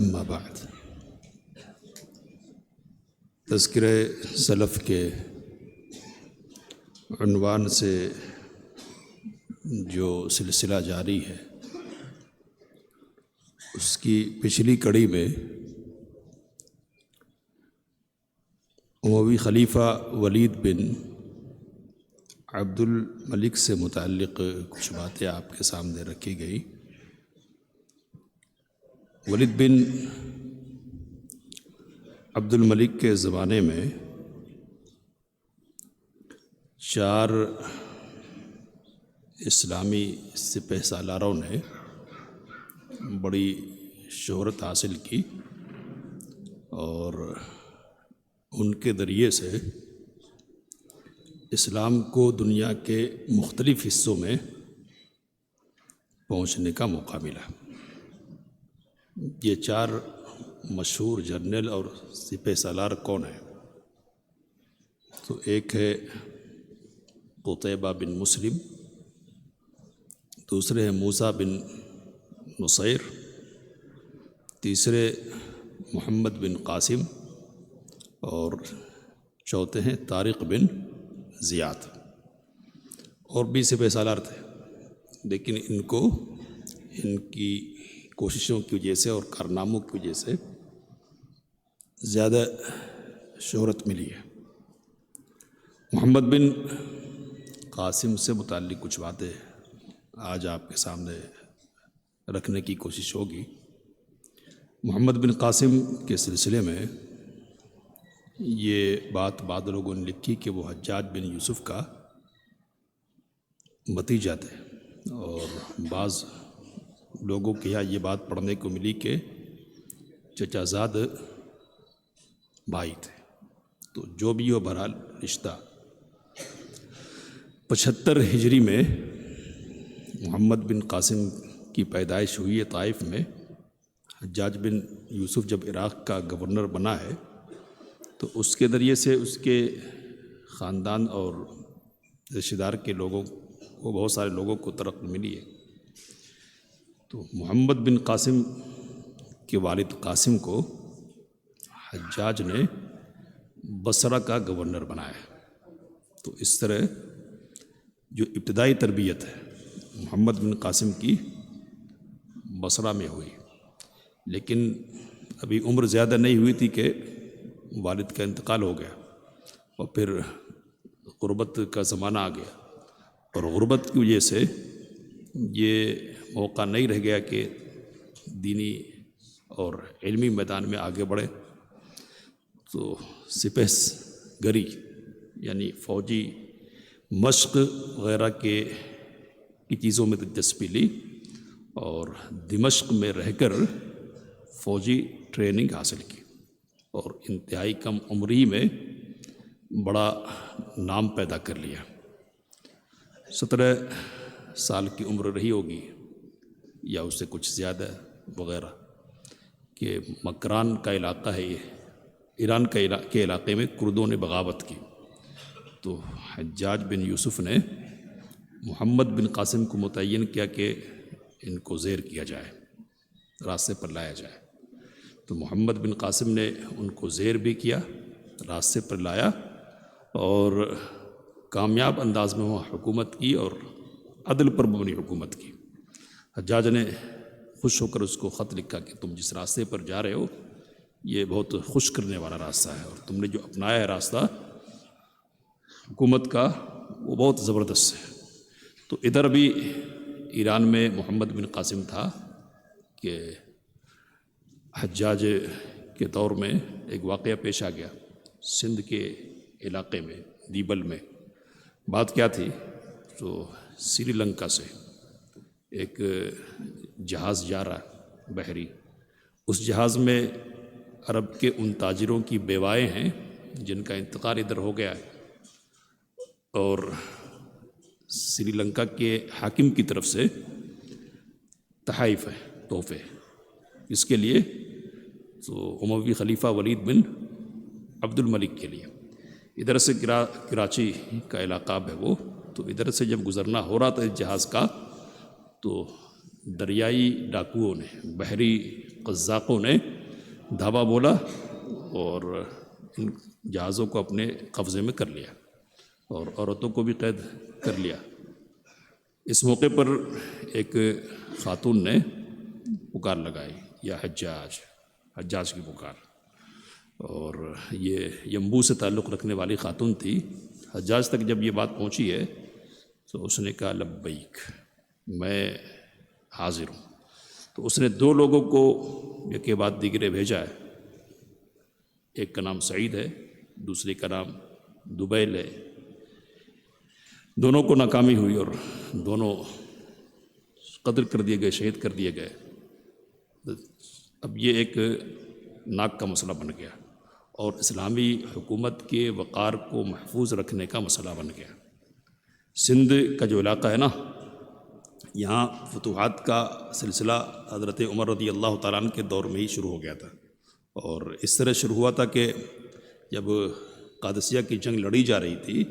اما بعد، تذکرہ سلف کے عنوان سے جو سلسلہ جاری ہے، اس کی پچھلی کڑی میں اموی خلیفہ ولید بن عبد الملک سے متعلق کچھ باتیں آپ کے سامنے رکھی گئی۔ ولید بن عبد الملک کے زمانے میں 4 اسلامی سپہ سالاروں نے بڑی شہرت حاصل کی اور ان کے ذریعے سے اسلام کو دنیا کے مختلف حصوں میں پہنچنے کا موقع ملا۔ یہ 4 مشہور جرنیل اور سپہ سالار کون ہیں؟ تو ایک ہے قتیبہ بن مسلم، دوسرے ہیں موسیٰ بن نصیر، تیسرے محمد بن قاسم اور چوتھے ہیں طارق بن زیاد۔ اور بھی سپہ سالار تھے، لیکن ان کی کوششوں کی وجہ سے اور کارناموں کی وجہ سے زیادہ شہرت ملی ہے۔ محمد بن قاسم سے متعلق کچھ باتیں آج آپ کے سامنے رکھنے کی کوشش ہوگی۔ محمد بن قاسم کے سلسلے میں یہ بات بعض لوگوں نے لکھی کہ وہ حجاج بن یوسف کا بھتیجا تھے، اور بعض لوگوں کے یہاں یہ بات پڑھنے کو ملی کہ چچا زاد بھائی تھے۔ تو جو بھی ہو، بہرحال رشتہ 75 ہجری میں محمد بن قاسم کی پیدائش ہوئی ہے طائف میں۔ حجاج بن یوسف جب عراق کا گورنر بنا ہے تو اس کے ذریعے سے اس کے خاندان اور رشتہ دار کے لوگوں کو، بہت سارے لوگوں کو ترقی ملی ہے۔ تو محمد بن قاسم کے والد قاسم کو حجاج نے بصرہ کا گورنر بنایا۔ تو اس طرح جو ابتدائی تربیت ہے محمد بن قاسم کی بصرہ میں ہوئی، لیکن ابھی عمر زیادہ نہیں ہوئی تھی کہ والد کا انتقال ہو گیا، اور پھر غربت کا زمانہ آ گیا، اور غربت کی وجہ سے یہ موقع نہیں رہ گیا کہ دینی اور علمی میدان میں آگے بڑھے۔ تو سپہ گری یعنی فوجی مشق وغیرہ کی چیزوں میں دلچسپی لی، اور دمشق میں رہ کر فوجی ٹریننگ حاصل کی، اور انتہائی کم عمری میں بڑا نام پیدا کر لیا۔ 17 سال کی عمر رہی ہوگی یا اس سے کچھ زیادہ وغیرہ، کہ مکران کا علاقہ ہے، یہ ایران کے علاقے میں کردوں نے بغاوت کی۔ تو حجاج بن یوسف نے محمد بن قاسم کو متعین کیا کہ ان کو زیر کیا جائے، راستے پر لایا جائے۔ تو محمد بن قاسم نے ان کو زیر بھی کیا، راستے پر لایا، اور کامیاب انداز میں وہ حکومت کی اور عدل پر مبنی حکومت کی۔ حجاج نے خوش ہو کر اس کو خط لکھا کہ تم جس راستے پر جا رہے ہو یہ بہت خوش کرنے والا راستہ ہے، اور تم نے جو اپنایا ہے راستہ حکومت کا وہ بہت زبردست ہے۔ تو ادھر بھی ایران میں محمد بن قاسم تھا کہ حجاج کے دور میں ایک واقعہ پیش آ گیا سندھ کے علاقے میں، دیبل میں۔ بات کیا تھی؟ تو سری لنکا سے ایک جہاز جا رہا بحری، اس جہاز میں عرب کے ان تاجروں کی بیوائیں ہیں جن کا انتقال ادھر ہو گیا ہے، اور سری لنکا کے حاکم کی طرف سے تحائف ہے، تحفے، اس کے لیے تو اموی خلیفہ ولید بن عبد الملک کے لیے۔ ادھر سے کراچی کا علاقہ ہے وہ، تو ادھر سے جب گزرنا ہو رہا تھا اس جہاز کا، تو دریائی ڈاکوؤں نے، بحری قزاقوں نے دھاوا بولا اور ان جہازوں کو اپنے قبضے میں کر لیا اور عورتوں کو بھی قید کر لیا۔ اس موقع پر ایک خاتون نے پکار لگائی، یا حجاج کی پکار، اور یہ یمبو سے تعلق رکھنے والی خاتون تھی۔ حجاج تک جب یہ بات پہنچی ہے تو اس نے کہا لبیک، میں حاضر ہوں۔ تو اس نے 2 لوگوں کو ایک کے بعد دیگرے بھیجا ہے، ایک کا نام سعید ہے، دوسرے کا نام دبیل ہے۔ دونوں کو ناکامی ہوئی اور دونوں قتل کر دیے گئے، شہید کر دیے گئے۔ اب یہ ایک ناک کا مسئلہ بن گیا اور اسلامی حکومت کے وقار کو محفوظ رکھنے کا مسئلہ بن گیا۔ سندھ کا جو علاقہ ہے نا، یہاں فتوحات کا سلسلہ حضرت عمر رضی اللہ تعالیٰ عنہ کے دور میں ہی شروع ہو گیا تھا، اور اس طرح شروع ہوا تھا کہ جب قادسیہ کی جنگ لڑی جا رہی تھی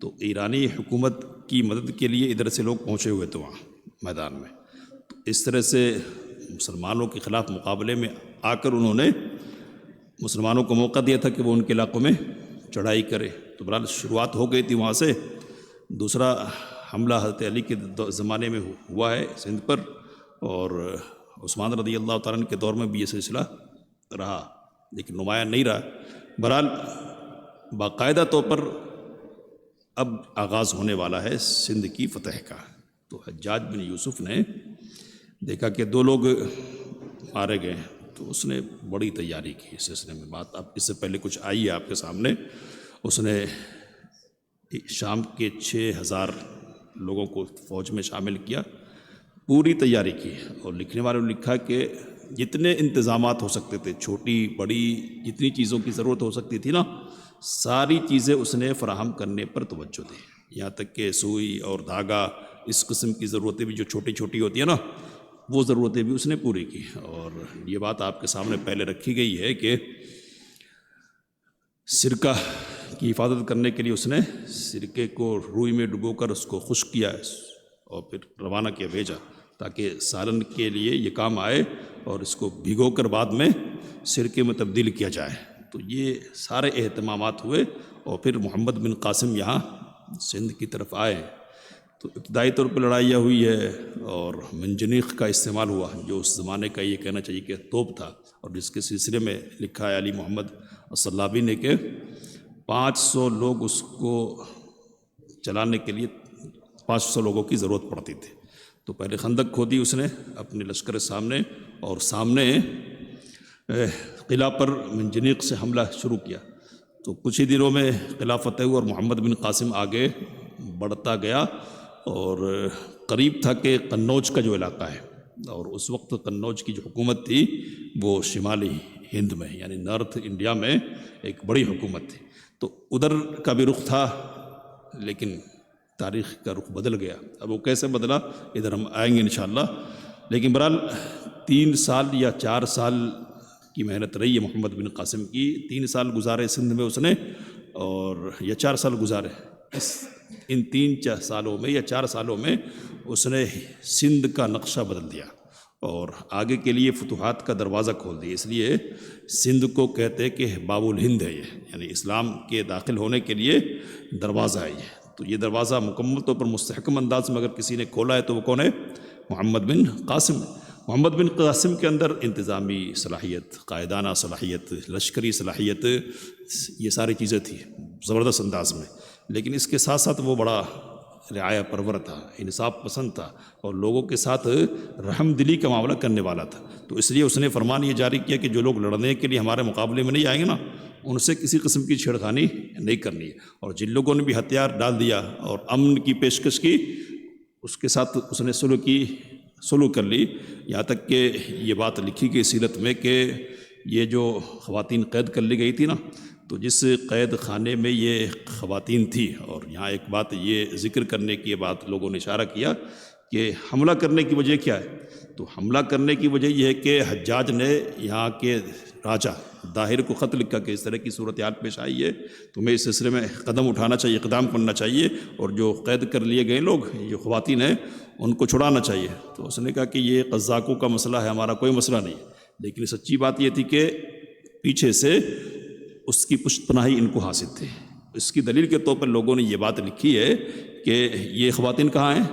تو ایرانی حکومت کی مدد کے لیے ادھر سے لوگ پہنچے ہوئے تھے وہاں میدان میں۔ تو اس طرح سے مسلمانوں کے خلاف مقابلے میں آ کر انہوں نے مسلمانوں کو موقع دیا تھا کہ وہ ان کے علاقوں میں چڑھائی کرے۔ تو بہرحال شروعات ہو گئی تھی وہاں سے۔ دوسرا حملہ حضرت علی کے زمانے میں ہوا ہے سندھ پر، اور عثمان رضی اللہ تعالیٰ عنہ کے دور میں بھی یہ سلسلہ رہا، لیکن نمایاں نہیں رہا۔ بہرحال باقاعدہ طور پر اب آغاز ہونے والا ہے سندھ کی فتح کا۔ تو حجاج بن یوسف نے دیکھا کہ 2 لوگ مارے گئے، تو اس نے بڑی تیاری کی اس سلسلے میں۔ بات اب اس سے پہلے کچھ آئی ہے آپ کے سامنے۔ اس نے شام کے 6000 لوگوں کو فوج میں شامل کیا، پوری تیاری کی، اور لکھنے والوں نے لکھا کہ جتنے انتظامات ہو سکتے تھے، چھوٹی بڑی جتنی چیزوں کی ضرورت ہو سکتی تھی نا، ساری چیزیں اس نے فراہم کرنے پر توجہ دی، یہاں تک کہ سوئی اور دھاگا، اس قسم کی ضرورتیں بھی جو چھوٹی چھوٹی ہوتی ہیں نا، وہ ضرورتیں بھی اس نے پوری کی۔ اور یہ بات آپ کے سامنے پہلے رکھی گئی ہے کہ سرکہ کی حفاظت کرنے کے لیے اس نے سرکے کو روئی میں ڈبو کر اس کو خشک کیا اور پھر روانہ کیا، بھیجا، تاکہ سالن کے لیے یہ کام آئے، اور اس کو بھگو کر بعد میں سرکے میں تبدیل کیا جائے۔ تو یہ سارے اہتمامات ہوئے، اور پھر محمد بن قاسم یہاں سندھ کی طرف آئے۔ تو ابتدائی طور پہ لڑائیاں ہوئی ہے، اور منجنیق کا استعمال ہوا، جو اس زمانے کا یہ کہنا چاہیے کہ توپ تھا، اور جس کے سلسلے میں لکھا ہے علی محمد الصلابی نے کہ 500 لوگ اس کو چلانے کے لیے 500 لوگوں کی ضرورت پڑتی تھی۔ تو پہلے خندق کھودی اس نے اپنے لشکر سامنے، اور سامنے قلعہ پر منجنیق سے حملہ شروع کیا۔ تو کچھ ہی دنوں میں قلعہ فتح ہوا، اور محمد بن قاسم آگے بڑھتا گیا، اور قریب تھا کہ قنوج کا جو علاقہ ہے، اور اس وقت قنوج کی جو حکومت تھی وہ شمالی ہند میں، یعنی نارتھ انڈیا میں ایک بڑی حکومت تھی۔ تو ادھر کا بھی رخ تھا، لیکن تاریخ کا رخ بدل گیا۔ اب وہ کیسے بدلا، ادھر ہم آئیں گے انشاءاللہ۔ لیکن بہرحال 3 سال یا 4 سال کی محنت رہی ہے محمد بن قاسم کی۔ 3 سال گزارے سندھ میں اس نے، اور یا 4 سال گزارے، ان 3 سالوں میں یا 4 سالوں میں اس نے سندھ کا نقشہ بدل دیا، اور آگے کے لیے فتوحات کا دروازہ کھول دیا۔ اس لیے سندھ کو کہتے ہیں کہ باب الہند ہے یہ، یعنی اسلام کے داخل ہونے کے لیے دروازہ ہے یہ۔ تو یہ دروازہ مکمل طور پر مستحکم انداز میں اگر کسی نے کھولا ہے تو وہ کون ہے؟ محمد بن قاسم۔ محمد بن قاسم کے اندر انتظامی صلاحیت، قائدانہ صلاحیت، لشکری صلاحیت، یہ ساری چیزیں تھیں زبردست انداز میں، لیکن اس کے ساتھ ساتھ وہ بڑا رعایا پرور تھا، انصاف پسند تھا، اور لوگوں کے ساتھ رحم دلی کا معاملہ کرنے والا تھا۔ تو اس لیے اس نے فرمان یہ جاری کیا کہ جو لوگ لڑنے کے لیے ہمارے مقابلے میں نہیں آئیں گے نا، ان سے کسی قسم کی چھیڑخانی نہیں کرنی ہے۔ اور جن لوگوں نے بھی ہتھیار ڈال دیا اور امن کی پیشکش کی، اس کے ساتھ اس نے سلوک کر لی، یہاں تک کہ یہ بات لکھی گئی سیرت میں کہ یہ جو خواتین قید کر لی گئی تھی نا، تو جس قید خانے میں یہ خواتین تھی، اور یہاں ایک بات یہ ذکر کرنے کی بات لوگوں نے اشارہ کیا کہ حملہ کرنے کی وجہ کیا ہے، تو حملہ کرنے کی وجہ یہ ہے کہ حجاج نے یہاں کے راجہ داہر کو خط لکھا کہ اس طرح کی صورتحال پیش آئی ہے، تمہیں اس سلسلے میں قدم اٹھانا چاہیے، اقدام کرنا چاہیے، اور جو قید کر لیے گئے لوگ، جو خواتین ہیں، ان کو چھڑانا چاہیے۔ تو اس نے کہا کہ یہ قزاقوں کا مسئلہ ہے، ہمارا کوئی مسئلہ نہیں، لیکن سچی بات یہ تھی کہ پیچھے سے اس کی پشت پناہی ان کو حاصل تھی. اس کی دلیل کے طور پر لوگوں نے یہ بات لکھی ہے کہ یہ خواتین کہاں ہیں؟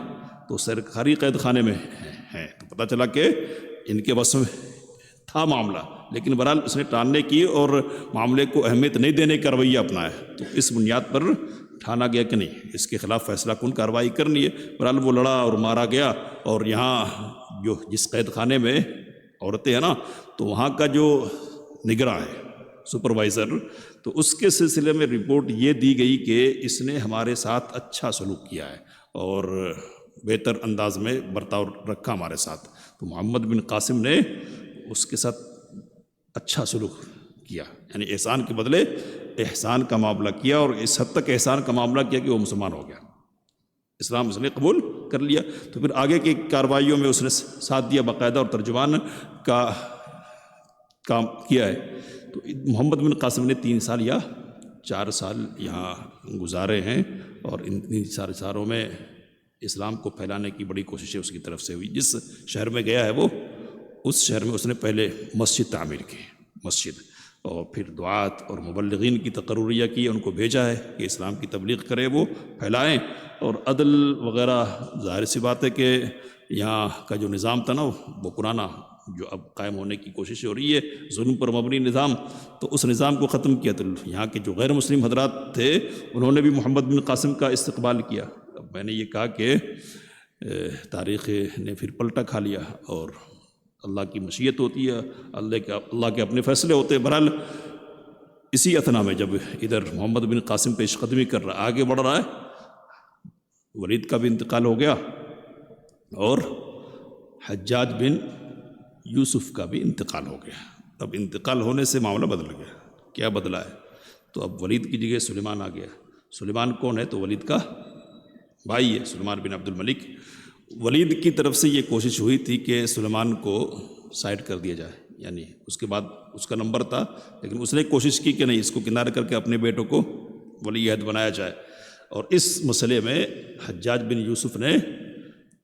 تو سرکاری قید خانے میں ہیں. تو پتہ چلا کہ ان کے بس میں تھا معاملہ، لیکن بہرحال اس نے ٹالنے کی اور معاملے کو اہمیت نہیں دینے کا رویہ اپنایا. تو اس بنیاد پر ٹھانا گیا کہ نہیں اس کے خلاف فیصلہ کن کارروائی کرنی ہے. بہرحال وہ لڑا اور مارا گیا، اور یہاں جو جس قید خانے میں عورتیں ہیں نا، تو وہاں کا جو نگراں ہے، سپروائزر، تو اس کے سلسلے میں رپورٹ یہ دی گئی کہ اس نے ہمارے ساتھ اچھا سلوک کیا ہے اور بہتر انداز میں برتاؤ رکھا ہمارے ساتھ. تو محمد بن قاسم نے اس کے ساتھ اچھا سلوک کیا، یعنی احسان کے بدلے احسان کا معاملہ کیا، اور اس حد تک احسان کا معاملہ کیا کہ وہ مسلمان ہو گیا، اسلام اس نے قبول کر لیا. تو پھر آگے کی کارروائیوں میں اس نے ساتھ دیا باقاعدہ، اور ترجمان کا کام کیا ہے. تو محمد بن قاسم نے 3 سال یا 4 سال یہاں گزارے ہیں، اور ان 3 سالوں میں اسلام کو پھیلانے کی بڑی کوششیں اس کی طرف سے ہوئی. جس شہر میں گیا ہے وہ اس شہر میں اس نے پہلے مسجد تعمیر کی، مسجد، اور پھر دعات اور مبلغین کی تقرریہ کی، ان کو بھیجا ہے کہ اسلام کی تبلیغ کرے، وہ پھیلائیں. اور عدل وغیرہ ظاہر سی بات ہے کہ یہاں کا جو نظام تھا نا وہ پرانا جو اب قائم ہونے کی کوشش ہو رہی ہے، ظلم پر مبنی نظام، تو اس نظام کو ختم کیا. تو یہاں کے جو غیر مسلم حضرات تھے انہوں نے بھی محمد بن قاسم کا استقبال کیا. اب میں نے یہ کہا کہ تاریخ نے پھر پلٹا کھا لیا، اور اللہ کی مشیت ہوتی ہے، اللہ کے اپنے فیصلے ہوتے ہیں. بہرحال اسی اتنا میں جب ادھر محمد بن قاسم پیش قدمی کر رہا، آگے بڑھ رہا ہے، ولید کا بھی انتقال ہو گیا، اور حجاج بن یوسف کا بھی انتقال ہو گیا. اب انتقال ہونے سے معاملہ بدل گیا. کیا بدلا ہے؟ تو اب ولید کی جگہ سلیمان آ گیا. سلیمان کون ہے؟ تو ولید کا بھائی ہے، سلیمان بن عبد الملک. ولید کی طرف سے یہ کوشش ہوئی تھی کہ سلیمان کو سائڈ کر دیا جائے، یعنی اس کے بعد اس کا نمبر تھا، لیکن اس نے کوشش کی کہ نہیں، اس کو کنارے کر کے اپنے بیٹوں کو ولی عہد بنایا جائے. اور اس مسئلے میں حجاج بن یوسف نے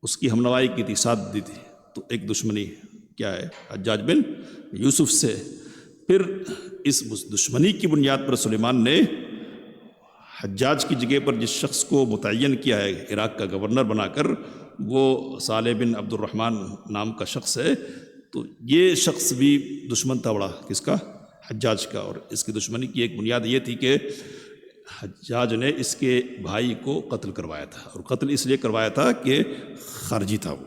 اس کی ہمنوائی کی تھی، ساتھ دی تھی. تو ایک دشمنی کیا ہے حجاج بن یوسف سے. پھر اس دشمنی کی بنیاد پر سلیمان نے حجاج کی جگہ پر جس شخص کو متعین کیا ہے عراق کا گورنر بنا کر، وہ صالح بن عبد الرحمن نام کا شخص ہے. تو یہ شخص بھی دشمن تھا بڑا، کس کا؟ حجاج کا. اور اس کی دشمنی کی ایک بنیاد یہ تھی کہ حجاج نے اس کے بھائی کو قتل کروایا تھا، اور قتل اس لیے کروایا تھا کہ خارجی تھا وہ،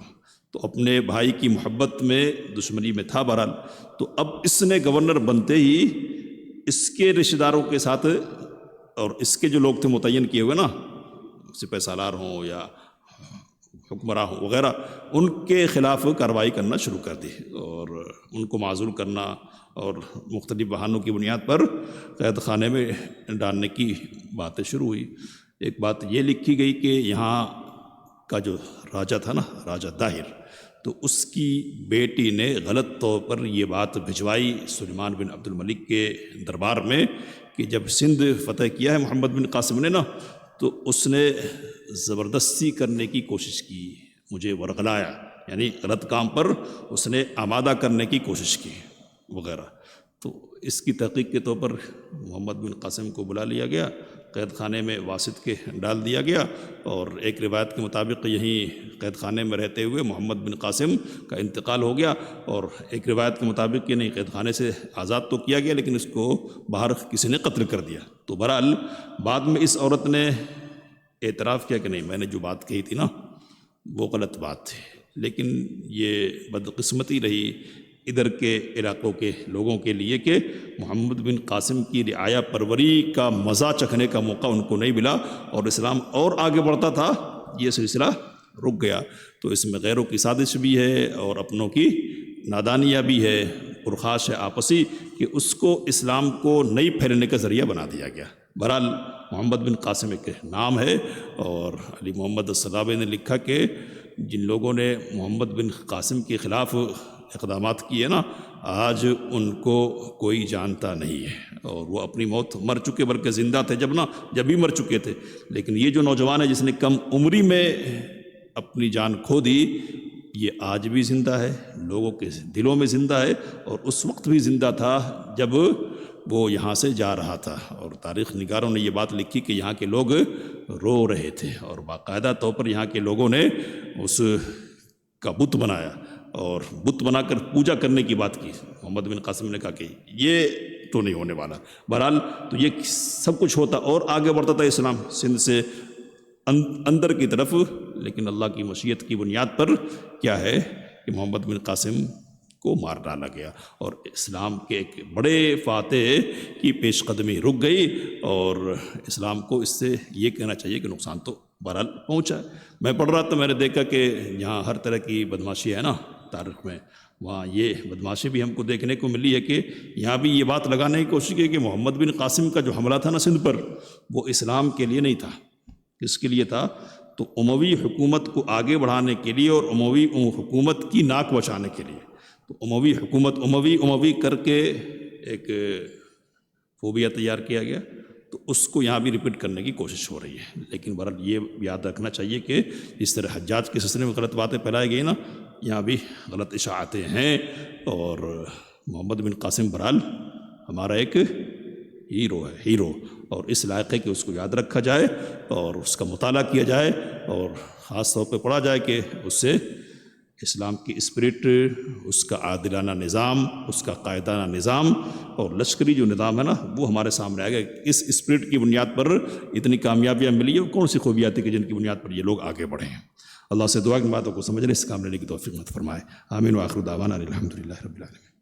تو اپنے بھائی کی محبت میں دشمنی میں تھا. بہرحال تو اب اس نے گورنر بنتے ہی اس کے رشتہ داروں کے ساتھ، اور اس کے جو لوگ تھے متعین کیے ہوئے نا، سپہ سالار ہوں یا حکمراں ہوں وغیرہ، ان کے خلاف کارروائی کرنا شروع کر دی، اور ان کو معزول کرنا، اور مختلف بہانوں کی بنیاد پر قید خانے میں ڈالنے کی باتیں شروع ہوئی. ایک بات یہ لکھی گئی کہ یہاں کا جو راجہ تھا نا، راجہ داہر، تو اس کی بیٹی نے غلط طور پر یہ بات بھجوائی سلیمان بن عبد الملک کے دربار میں کہ جب سندھ فتح کیا ہے محمد بن قاسم نے نا، تو اس نے زبردستی کرنے کی کوشش کی، مجھے ورغلایا، یعنی غلط کام پر اس نے آمادہ کرنے کی کوشش کی وغیرہ. تو اس کی تحقیق کے طور پر محمد بن قاسم کو بلا لیا گیا، قید خانے میں واسط کے ڈال دیا گیا، اور ایک روایت کے مطابق یہیں قید خانے میں رہتے ہوئے محمد بن قاسم کا انتقال ہو گیا، اور ایک روایت کے مطابق کہ نہیں، قید خانے سے آزاد تو کیا گیا لیکن اس کو باہر کسی نے قتل کر دیا. تو بہرحال بعد میں اس عورت نے اعتراف کیا کہ نہیں، میں نے جو بات کہی تھی نا وہ غلط بات تھی. لیکن یہ بدقسمتی رہی ادھر کے علاقوں کے لوگوں کے لیے کہ محمد بن قاسم کی رعایا پروری کا مزہ چکھنے کا موقع ان کو نہیں ملا، اور اسلام اور آگے بڑھتا تھا، یہ سلسلہ رک گیا. تو اس میں غیروں کی سازش بھی ہے اور اپنوں کی نادانیہ بھی ہے، پرخاش ہے آپسی، کہ اس کو اسلام کو نئی پھیلنے کا ذریعہ بنا دیا گیا. بہرحال محمد بن قاسم ایک نام ہے، اور علی محمد الصلابی نے لکھا کہ جن لوگوں نے محمد بن قاسم کے خلاف اقدامات کیے نا، آج ان کو کوئی جانتا نہیں ہے، اور وہ اپنی موت مر چکے، بلکہ زندہ تھے جب بھی مر چکے تھے. لیکن یہ جو نوجوان ہے جس نے کم عمری میں اپنی جان کھو دی، یہ آج بھی زندہ ہے، لوگوں کے دلوں میں زندہ ہے، اور اس وقت بھی زندہ تھا جب وہ یہاں سے جا رہا تھا، اور تاریخ نگاروں نے یہ بات لکھی کہ یہاں کے لوگ رو رہے تھے، اور باقاعدہ طور پر یہاں کے لوگوں نے اس کا بت بنایا اور بت بنا کر پوجا کرنے کی بات کی۔ محمد بن قاسم نے کہا کہ یہ تو نہیں ہونے والا۔ بہرحال تو یہ سب کچھ ہوتا اور آگے بڑھتا تھا اسلام سندھ سے اندر کی طرف، لیکن اللہ کی مشیت کی بنیاد پر کیا ہے کہ محمد بن قاسم کو مار ڈالا گیا، اور اسلام کے ایک بڑے فاتح کی پیش قدمی رک گئی، اور اسلام کو اس سے یہ کہنا چاہیے کہ نقصان تو بہرحال پہنچا۔ میں پڑھ رہا تھا، میں نے دیکھا کہ یہاں ہر طرح کی بدماشی ہے نا تاریخ میں، وہاں یہ بدماشی بھی ہم کو دیکھنے کو ملی ہے کہ یہاں بھی یہ بات لگانے کی کوشش کی کہ محمد بن قاسم کا جو حملہ تھا نا سندھ پر، وہ اسلام کے لیے نہیں تھا۔ کس کے لیے تھا؟ تو اموی حکومت کو آگے بڑھانے کے لیے اور اموی حکومت کی ناک بچانے کے لیے۔ تو اموی حکومت اموی کر کے ایک فوبیا تیار کیا گیا، تو اس کو یہاں بھی ریپیٹ کرنے کی کوشش ہو رہی ہے۔ لیکن بہرحال یہ یاد رکھنا چاہیے کہ اس طرح حجاج کے سلسلے میں غلط باتیں پھیلائی گئی نا، یہاں بھی غلط اشاعتیں ہیں، اور محمد بن قاسم بہرحال ہمارا ایک ہیرو، اور اس لائق ہے کہ اس کو یاد رکھا جائے اور اس کا مطالعہ کیا جائے، اور خاص طور پہ پڑھا جائے کہ اس سے اسلام کی اسپرٹ، اس کا عادلانہ نظام، اس کا قائدانہ نظام اور لشکری جو نظام ہے نا، وہ ہمارے سامنے آئے گا۔ اس اسپرٹ کی بنیاد پر اتنی کامیابیاں ملی ہیں، کون سی خوبیاں تھیں کہ جن کی بنیاد پر یہ لوگ آگے بڑھے ہیں۔ اللہ سے دعا کہ باتوں کو سمجھنے، اس کام لینے کی توفیق عطا فرمائے۔ آمین، وآخر دعوانا الحمدللہ رب العالمین۔